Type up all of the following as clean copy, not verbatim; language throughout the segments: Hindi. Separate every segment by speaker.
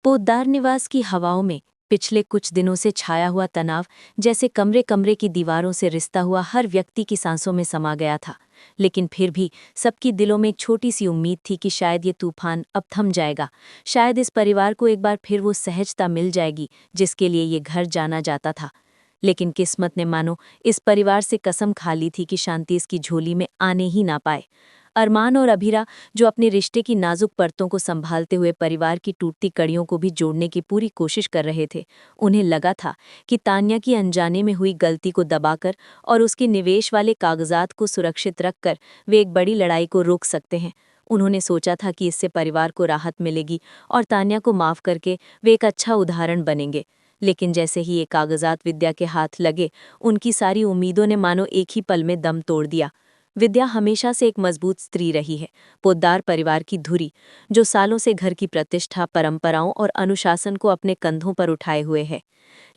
Speaker 1: पोद्दार निवास की हवाओं में पिछले कुछ दिनों से छाया हुआ तनाव जैसे कमरे कमरे की दीवारों से रिश्ता हुआ हर व्यक्ति की सांसों में समा गया था। लेकिन फिर भी सबकी दिलों में एक छोटी सी उम्मीद थी कि शायद ये तूफान अब थम जाएगा। शायद इस परिवार को एक बार फिर वो सहजता मिल जाएगी जिसके लिए ये घर जाना जाता था। लेकिन किस्मत ने मानो इस परिवार से कसम खा ली थी कि शांति इसकी झोली में आने ही ना पाए। अरमान और अभिरा, जो अपने रिश्ते की नाजुक परतों को संभालते हुए परिवार की टूटती कड़ियों को भी जोड़ने की पूरी कोशिश कर रहे थे, उन्हें लगा था कि तान्या की अनजाने में हुई गलती को दबाकर और उसके निवेश वाले कागजात को सुरक्षित रखकर वे एक बड़ी लड़ाई को रोक सकते हैं। उन्होंने सोचा था कि इससे परिवार को राहत मिलेगी और तान्या को माफ करके वे एक अच्छा उदाहरण बनेंगे। लेकिन जैसे ही ये कागजात विद्या के हाथ लगे, उनकी सारी उम्मीदों ने मानो एक ही पल में दम तोड़ दिया। विद्या हमेशा से एक मजबूत स्त्री रही है, पोद्दार परिवार की धुरी, जो सालों से घर की प्रतिष्ठा, परंपराओं और अनुशासन को अपने कंधों पर उठाए हुए है।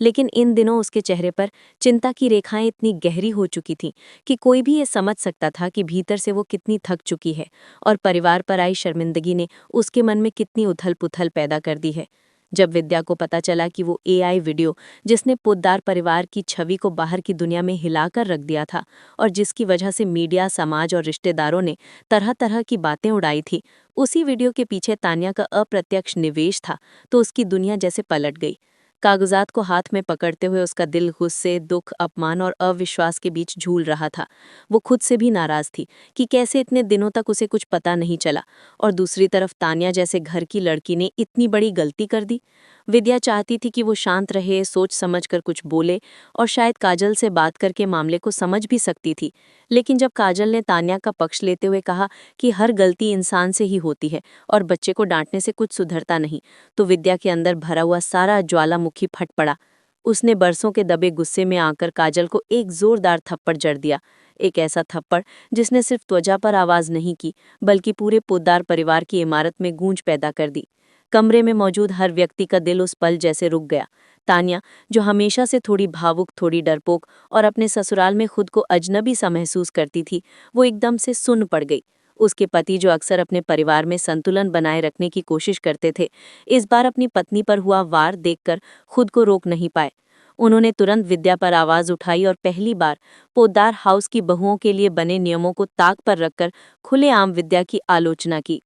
Speaker 1: लेकिन इन दिनों उसके चेहरे पर चिंता की रेखाएं इतनी गहरी हो चुकी थीं कि कोई भी ये समझ सकता था कि भीतर से वो कितनी थक चुकी है और परिवार पर आई शर्मिंदगी ने उसके मन में कितनी उथल-पुथल पैदा कर दी है। जब विद्या को पता चला कि वो एआई वीडियो, जिसने पोद्दार परिवार की छवि को बाहर की दुनिया में हिलाकर रख दिया था और जिसकी वजह से मीडिया, समाज और रिश्तेदारों ने तरह तरह की बातें उड़ाई थी, उसी वीडियो के पीछे तान्या का अप्रत्यक्ष निवेश था, तो उसकी दुनिया जैसे पलट गई। कागजात को हाथ में पकड़ते हुए उसका दिल गुस्से, दुख, अपमान और अविश्वास के बीच झूल रहा था। वो खुद से भी नाराज थी कि कैसे इतने दिनों तक उसे कुछ पता नहीं चला, और दूसरी तरफ तान्या जैसे घर की लड़की ने इतनी बड़ी गलती कर दी। विद्या चाहती थी कि वो शांत रहे, सोच समझकर कुछ बोले और शायद काजल से बात करके मामले को समझ भी सकती थी। लेकिन जब काजल ने तान्या का पक्ष लेते हुए कहा कि हर गलती इंसान से ही होती है और बच्चे को डांटने से कुछ सुधरता नहीं, तो विद्या के अंदर भरा हुआ सारा ज्वालामुखी फट पड़ा। उसने बरसों के दबे गुस्से में आकर काजल को एक जोरदार थप्पड़ जड़ दिया। एक ऐसा थप्पड़ जिसने सिर्फ त्वचा पर आवाज नहीं की, बल्कि पूरे पोद्दार परिवार की इमारत में गूंज पैदा कर दी। कमरे में मौजूद हर व्यक्ति का दिल उस पल जैसे रुक गया। तान्या, जो हमेशा से थोड़ी भावुक, थोड़ी डरपोक और अपने ससुराल में खुद को अजनबी सा महसूस करती थी, वो एकदम से सुन्न पड़ गई। उसके पति, जो अक्सर अपने परिवार में संतुलन बनाए रखने की कोशिश करते थे, इस बार अपनी पत्नी पर हुआ वार देखकर खुद को रोक नहीं पाए। उन्होंने तुरंत विद्या पर आवाज उठाई और पहली बार पोद्दार हाउस की बहुओं के लिए बने नियमों को ताक पर रखकर खुलेआम विद्या की आलोचना की।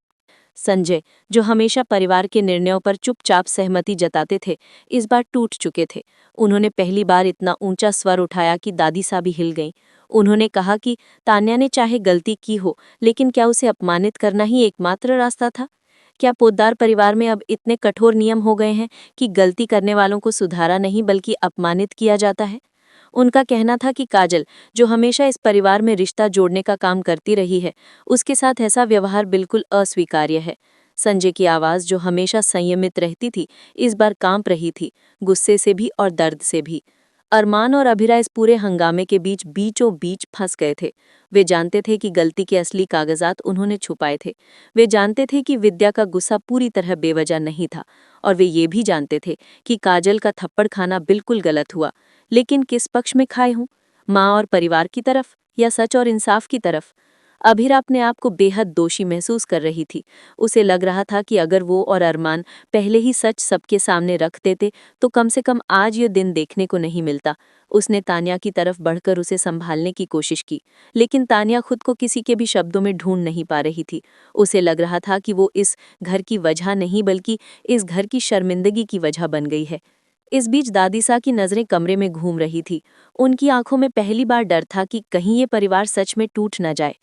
Speaker 1: संजय, जो हमेशा परिवार के निर्णयों पर चुपचाप सहमति जताते थे, इस बार टूट चुके थे। उन्होंने पहली बार इतना ऊंचा स्वर उठाया कि दादी सा भी हिल गईं। उन्होंने कहा कि तान्या ने चाहे गलती की हो, लेकिन क्या उसे अपमानित करना ही एकमात्र रास्ता था? क्या पोद्दार परिवार में अब इतने कठोर नियम हो गए हैं कि गलती करने वालों को सुधारा नहीं बल्कि अपमानित किया जाता है? उनका कहना था कि काजल, जो हमेशा इस परिवार में रिश्ता जोड़ने का काम करती रही है, उसके साथ ऐसा व्यवहार बिल्कुल अस्वीकार्य है। संजय की आवाज़, जो हमेशा संयमित रहती थी, इस बार कांप रही थी, गुस्से से भी और दर्द से भी। अरमान और अभिरा इस पूरे हंगामे के बीच बीचों बीच फंस गए थे। वे जानते थे कि गलती के असली कागजात उन्होंने छुपाए थे। वे जानते थे कि विद्या का गुस्सा पूरी तरह बेवजह नहीं था, और वे ये भी जानते थे कि काजल का थप्पड़ खाना बिल्कुल गलत हुआ। लेकिन किस पक्ष में खाए हूँ? माँ और परिवार की तरफ, या सच और इंसाफ की तरफ? अभिरा अपने आप को बेहद दोषी महसूस कर रही थी। उसे लग रहा था कि अगर वो और अरमान पहले ही सच सबके सामने रख देते, तो कम से कम आज ये दिन देखने को नहीं मिलता। उसने तान्या की तरफ बढ़कर उसे संभालने की कोशिश की, लेकिन तान्या खुद को किसी के भी शब्दों में ढूंढ नहीं पा रही थी। उसे लग रहा था कि वो इस घर की वजह नहीं, बल्कि इस घर की शर्मिंदगी की वजह बन गई है। इस बीच दादी सा की नजरें कमरे में घूम रही थी। उनकी आंखों में पहली बार डर था कि कहीं ये परिवार सच में टूट न जाए।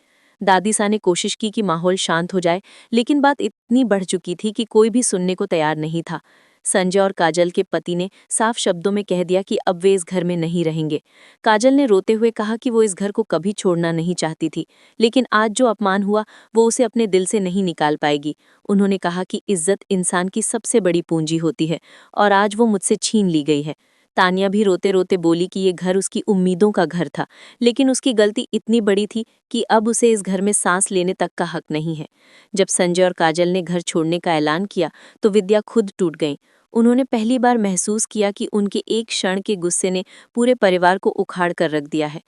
Speaker 1: दादी सा ने कोशिश की कि माहौल शांत हो जाए, लेकिन बात इतनी बढ़ चुकी थी कि कोई भी सुनने को तैयार नहीं था। संजय और काजल के पति ने साफ शब्दों में कह दिया कि अब वे इस घर में नहीं रहेंगे। काजल ने रोते हुए कहा कि वो इस घर को कभी छोड़ना नहीं चाहती थी, लेकिन आज जो अपमान हुआ वो उसे अपने दिल से नहीं निकाल पाएगी। उन्होंने कहा कि इज्जत इंसान की सबसे बड़ी पूंजी होती है, और आज वो मुझसे छीन ली गई है। तान्या भी रोते रोते बोली कि ये घर उसकी उम्मीदों का घर था, लेकिन उसकी गलती इतनी बड़ी थी कि अब उसे इस घर में सांस लेने तक का हक नहीं है। जब संजय और काजल ने घर छोड़ने का ऐलान किया, तो विद्या खुद टूट गई। उन्होंने पहली बार महसूस किया कि उनके एक क्षण के गुस्से ने पूरे परिवार को उखाड़ कर रख दिया है।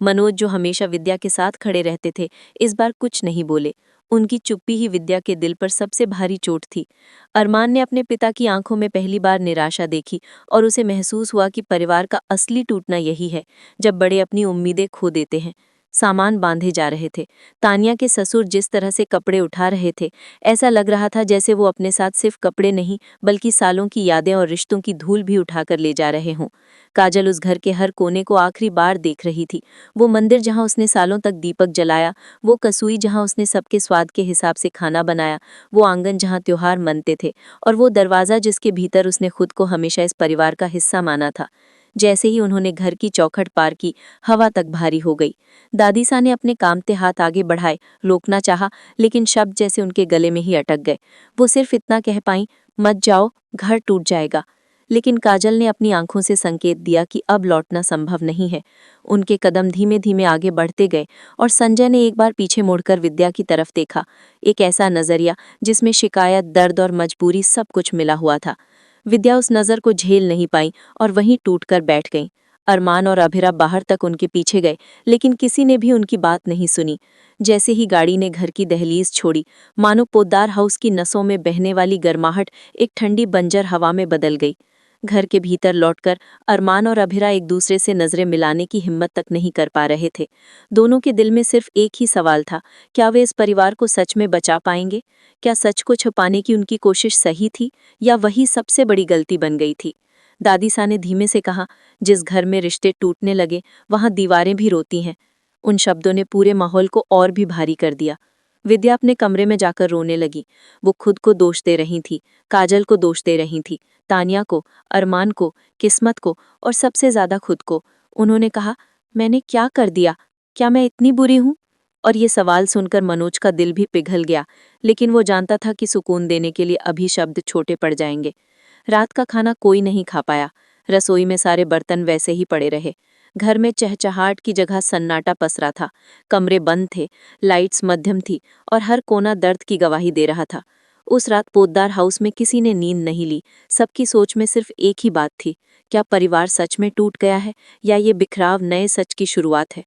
Speaker 1: मनोज, जो हमेशा विद्या के साथ खड़े रहते थे, इस बार कुछ नहीं बोले। उनकी चुप्पी ही विद्या के दिल पर सबसे भारी चोट थी। अरमान ने अपने पिता की आंखों में पहली बार निराशा देखी और उसे महसूस हुआ कि परिवार का असली टूटना यही है, जब बड़े अपनी उम्मीदें खो देते हैं। सामान बांधे जा रहे थे। तानिया के ससुर जिस तरह से कपड़े उठा रहे थे, ऐसा लग रहा था जैसे वो अपने साथ सिर्फ कपड़े नहीं बल्कि सालों की यादें और रिश्तों की धूल भी उठाकर ले जा रहे हों। काजल उस घर के हर कोने को आखिरी बार देख रही थी। वो मंदिर जहां उसने सालों तक दीपक जलाया, वो कसुई जहां उसने सबके स्वाद के हिसाब से खाना बनाया, वो आंगन जहां त्योहार मनते थे, और वो दरवाज़ा जिसके भीतर उसने खुद को हमेशा इस परिवार का हिस्सा माना था। जैसे ही उन्होंने घर की चौखट पार की, हवा तक भारी हो गई। दादीसा ने अपने कांपते हाथ आगे बढ़ाए, रोकना चाहा, लेकिन शब्द जैसे उनके गले में ही अटक गए। वो सिर्फ इतना कह पाईं, मत जाओ, घर टूट जाएगा। लेकिन काजल ने अपनी आंखों से संकेत दिया कि अब लौटना संभव नहीं है। उनके कदम धीमे धीमे आगे बढ़ते गए और संजय ने एक बार पीछे मुड़कर विद्या की तरफ देखा, एक ऐसा नजरिया जिसमें शिकायत, दर्द और मजबूरी सब कुछ मिला हुआ था। विद्या उस नज़र को झेल नहीं पाई और वहीं टूटकर बैठ गईं। अरमान और अभिरा बाहर तक उनके पीछे गए, लेकिन किसी ने भी उनकी बात नहीं सुनी। जैसे ही गाड़ी ने घर की दहलीज छोड़ी, मानो पोद्दार हाउस की नसों में बहने वाली गर्माहट एक ठंडी बंजर हवा में बदल गई। घर के भीतर लौटकर अरमान और अभिरा एक दूसरे से नजरें मिलाने की हिम्मत तक नहीं कर पा रहे थे। दोनों के दिल में सिर्फ एक ही सवाल था, क्या वे इस परिवार को सच में बचा पाएंगे? क्या सच को छुपाने की उनकी कोशिश सही थी, या वही सबसे बड़ी गलती बन गई थी? दादीसा ने धीमे से कहा, जिस घर में रिश्ते टूटने लगे वहां दीवारें भी रोती हैं। उन शब्दों ने पूरे माहौल को और भी भारी कर दिया। विद्या अपने कमरे में जाकर रोने लगी। वो खुद को दोष दे रही थी, काजल को दोष दे रही थी, तानिया को, अरमान को, किस्मत को, और सबसे ज्यादा खुद को। उन्होंने कहा, मैंने क्या कर दिया? क्या मैं इतनी बुरी हूं? और ये सवाल सुनकर मनोज का दिल भी पिघल गया, लेकिन वो जानता था कि सुकून देने के लिए अभी शब्द छोटे पड़ जाएंगे। रात का खाना कोई नहीं खा पाया। रसोई में सारे बर्तन वैसे ही पड़े रहे। घर में चहचहाट की जगह सन्नाटा पसरा था। कमरे बंद थे, लाइट्स मध्यम थी, और हर कोना दर्द की गवाही दे रहा था। उस रात पोद्दार हाउस में किसी ने नींद नहीं ली। सबकी सोच में सिर्फ एक ही बात थी, क्या परिवार सच में टूट गया है, या ये बिखराव नए सच की शुरुआत है?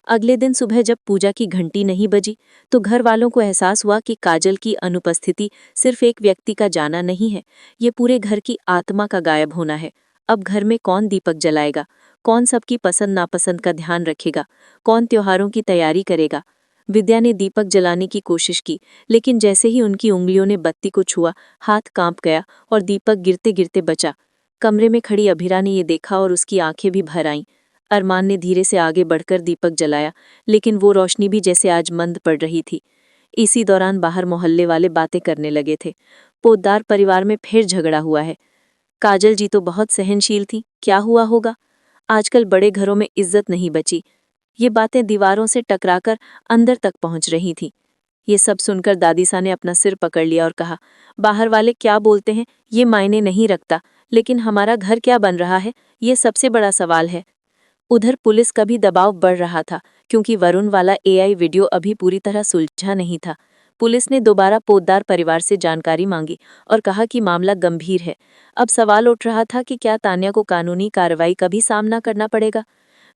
Speaker 1: अगले दिन सुबह जब पूजा की घंटी नहीं बजी, तो घर वालों को एहसास हुआ कि काजल की अनुपस्थिति सिर्फ एक व्यक्ति का जाना नहीं है, ये पूरे घर की आत्मा का गायब होना है। अब घर में कौन दीपक जलाएगा? कौन सबकी पसंद नापसंद का ध्यान रखेगा? कौन त्योहारों की तैयारी करेगा? विद्या ने दीपक जलाने की कोशिश की, लेकिन जैसे ही उनकी उंगलियों ने बत्ती को छुआ, हाथ कांप गया और दीपक गिरते गिरते बचा। कमरे में खड़ी अभिरा ने ये देखा और उसकी आंखें भी भर आईं। अरमान ने धीरे से आगे बढ़कर दीपक जलाया, लेकिन वो रोशनी भी जैसे आज मंद पड़ रही थी। इसी दौरान बाहर मोहल्ले वाले बातें करने लगे थे, पोद्दार परिवार में फिर झगड़ा हुआ है। काजल जी तो बहुत सहनशील थी, क्या हुआ होगा? आजकल बड़े घरों में इज्जत नहीं बची। ये बातें दीवारों से टकराकर अंदर तक पहुंच रही थी। ये सब सुनकर दादीसा ने अपना सिर पकड़ लिया और कहा, बाहर वाले क्या बोलते हैं ये मायने नहीं रखता, लेकिन हमारा घर क्या बन रहा है, ये सबसे बड़ा सवाल है। उधर पुलिस का भी दबाव बढ़ रहा था, क्योंकि वरुण वाला एआई वीडियो अभी पूरी तरह सुलझा नहीं था। पुलिस ने दोबारा पोद्दार परिवार से जानकारी मांगी और कहा कि मामला गंभीर है। अब सवाल उठ रहा था कि क्या तान्या को कानूनी कार्रवाई का भी सामना करना पड़ेगा।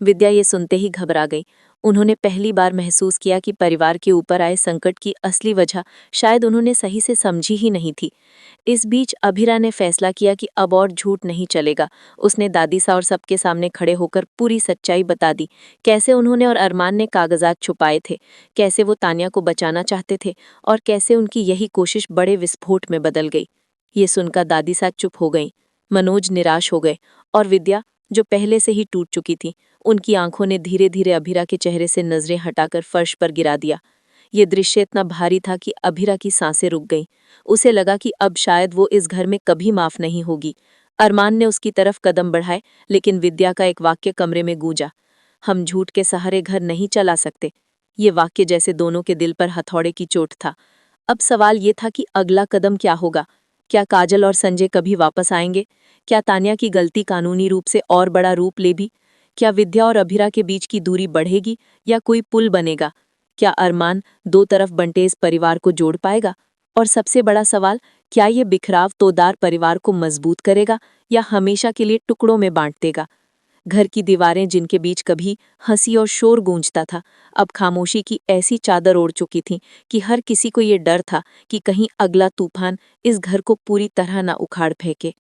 Speaker 1: विद्या ये सुनते ही घबरा गई। उन्होंने पहली बार महसूस किया कि परिवार के ऊपर आए संकट की असली वजह शायद उन्होंने सही से समझी ही नहीं थी। इस बीच अभिरा ने फैसला किया कि अब और झूठ नहीं चलेगा। उसने दादीसा और सबके सामने खड़े होकर पूरी सच्चाई बता दी, कैसे उन्होंने और अरमान ने कागजात छुपाए थे, कैसे वो तान्या को बचाना चाहते थे, और कैसे उनकी यही कोशिश बड़े विस्फोट में बदल गई। ये सुनकर दादीसा चुप हो गई, मनोज निराश हो गए, और विद्या, जो पहले से ही टूट चुकी थी, उनकी आंखों ने धीरे धीरे अभिरा के चेहरे से नजरें हटाकर फर्श पर गिरा दिया। ये दृश्य इतना भारी था कि अभिरा की सांसें रुक गईं। उसे लगा कि अब शायद वो इस घर में कभी माफ नहीं होगी। अरमान ने उसकी तरफ कदम बढ़ाए, लेकिन विद्या का एक वाक्य कमरे में गूंजा, हम झूठ के सहारे घर नहीं चला सकते। ये वाक्य जैसे दोनों के दिल पर हथौड़े की चोट था। अब सवाल ये था कि अगला कदम क्या होगा। क्या काजल और संजय कभी वापस आएंगे? क्या तान्या की गलती कानूनी रूप से और बड़ा रूप ले भी? क्या विद्या और अभिरा के बीच की दूरी बढ़ेगी या कोई पुल बनेगा? क्या अरमान दो तरफ बंटे इस परिवार को जोड़ पाएगा? और सबसे बड़ा सवाल, क्या ये बिखराव तोदार परिवार को मजबूत करेगा या हमेशा के लिए टुकड़ों में बांट देगा? घर की दीवारें जिनके बीच कभी हंसी और शोर गूंजता था, अब खामोशी की ऐसी चादर ओढ़ चुकी थीं कि हर किसी को ये डर था कि कहीं अगला तूफान इस घर को पूरी तरह न उखाड़ फेंके।